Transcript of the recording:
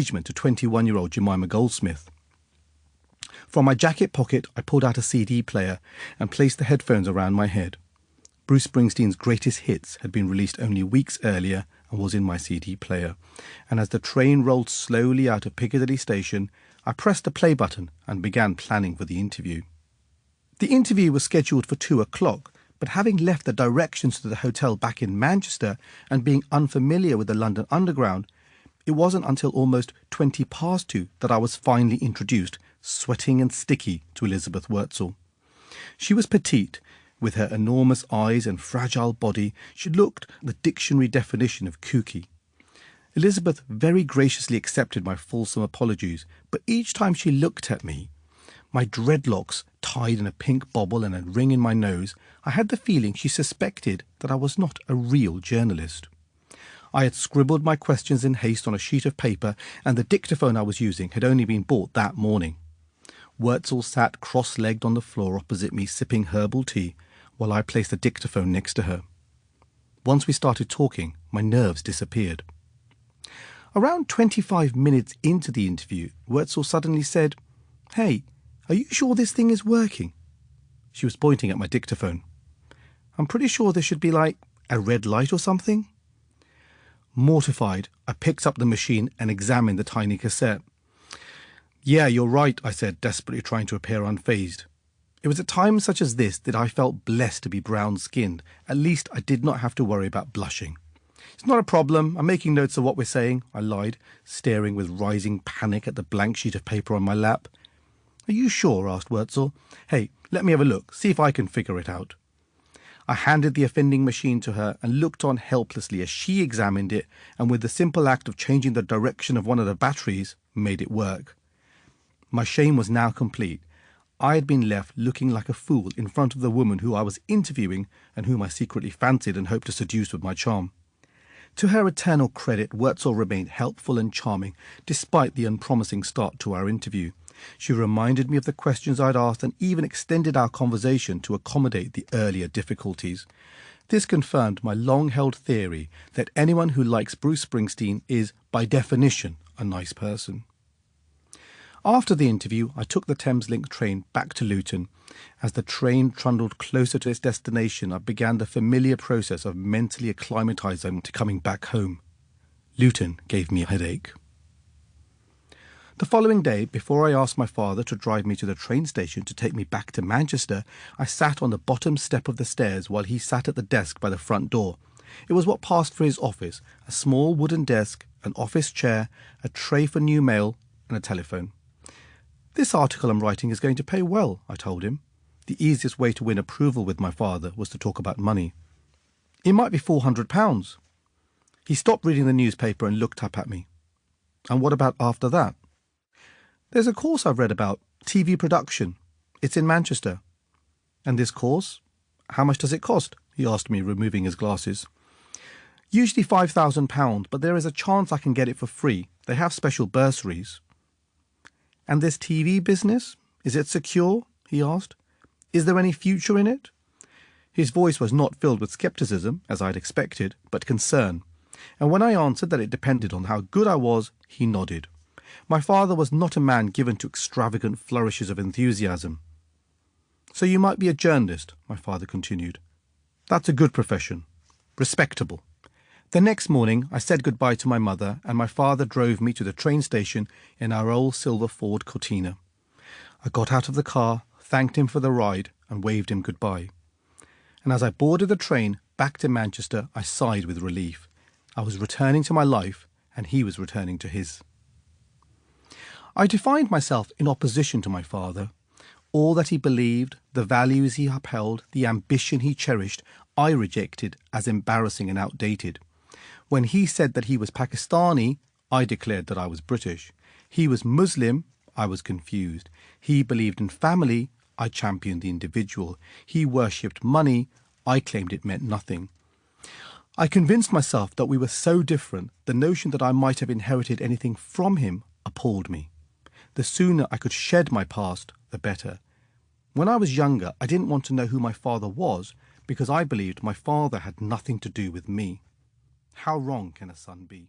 engagement to 21-year-old Jemima Goldsmith. From my jacket pocket, I pulled out a CD player and placed the headphones around my head. Bruce Springsteen's greatest hits had been released only weeks earlier and was in my CD player. And as the train rolled slowly out of Piccadilly Station, I pressed the play button and began planning for the interview. The interview was scheduled for 2 o'clock, but having left the directions to the hotel back in Manchester and being unfamiliar with the London Underground, it wasn't until almost 20 past 2 that I was finally introduced, sweating and sticky, to Elizabeth Wurtzel. She was petite. With her enormous eyes and fragile body, she looked the dictionary definition of kooky. Elizabeth very graciously accepted my fulsome apologies, but each time she looked at me, my dreadlocks tied in a pink bobble and a ring in my nose, I had the feeling she suspected that I was not a real journalist. I had scribbled my questions in haste on a sheet of paper, and the dictaphone I was using had only been bought that morning. Wurtzel sat cross-legged on the floor opposite me, sipping herbal tea, while I placed the dictaphone next to her. Once we started talking, my nerves disappeared. Around 25 minutes into the interview, Wurtzel suddenly said, "Hey, are you sure this thing is working?" She was pointing at my dictaphone. "I'm pretty sure there should be like a red light or something." Mortified, I picked up the machine and examined the tiny cassette. "Yeah, you're right," I said, desperately trying to appear unfazed. It was at times such as this that I felt blessed to be brown-skinned. At least I did not have to worry about blushing. "It's not a problem. I'm making notes of what we're saying," I lied, staring with rising panic at the blank sheet of paper on my lap. "Are you sure?" asked Wurtzel. "Hey, let me have a look, see if I can figure it out." I handed the offending machine to her and looked on helplessly as she examined it, and with the simple act of changing the direction of one of the batteries, made it work. My shame was now complete. I had been left looking like a fool in front of the woman who I was interviewing and whom I secretly fancied and hoped to seduce with my charm. To her eternal credit, Wurtzel remained helpful and charming, despite the unpromising start to our interview. She reminded me of the questions I'd asked and even extended our conversation to accommodate the earlier difficulties. This confirmed my long-held theory that anyone who likes Bruce Springsteen is, by definition, a nice person. After the interview, I took the Thameslink train back to Luton. As the train trundled closer to its destination, I began the familiar process of mentally acclimatizing to coming back home. Luton gave me a headache. The following day, before I asked my father to drive me to the train station to take me back to Manchester, I sat on the bottom step of the stairs while he sat at the desk by the front door. It was what passed for his office: a small wooden desk, an office chair, a tray for new mail, and a telephone. "This article I'm writing is going to pay well," I told him. The easiest way to win approval with my father was to talk about money. "It might be £400. He stopped reading the newspaper and looked up at me. "And what about after that?" "There's a course I've read about, TV production. It's in Manchester." "And this course? How much does it cost?" he asked me, removing his glasses. "Usually £5,000, but there is a chance I can get it for free. They have special bursaries." "And this TV business? Is it secure?" he asked. "Is there any future in it?" His voice was not filled with scepticism, as I had expected, but concern. And when I answered that it depended on how good I was, he nodded. My father was not a man given to extravagant flourishes of enthusiasm. "So you might be a journalist," my father continued. "That's a good profession. Respectable." The next morning I said goodbye to my mother, and my father drove me to the train station in our old silver Ford Cortina. I got out of the car, thanked him for the ride, and waved him goodbye. And as I boarded the train back to Manchester, I sighed with relief. I was returning to my life, and he was returning to his. I defined myself in opposition to my father. All that he believed, the values he upheld, the ambition he cherished, I rejected as embarrassing and outdated. When he said that he was Pakistani, I declared that I was British. He was Muslim, I was confused. He believed in family, I championed the individual. He worshipped money, I claimed it meant nothing. I convinced myself that we were so different, the notion that I might have inherited anything from him appalled me. The sooner I could shed my past, the better. When I was younger, I didn't want to know who my father was, because I believed my father had nothing to do with me. How wrong can a son be?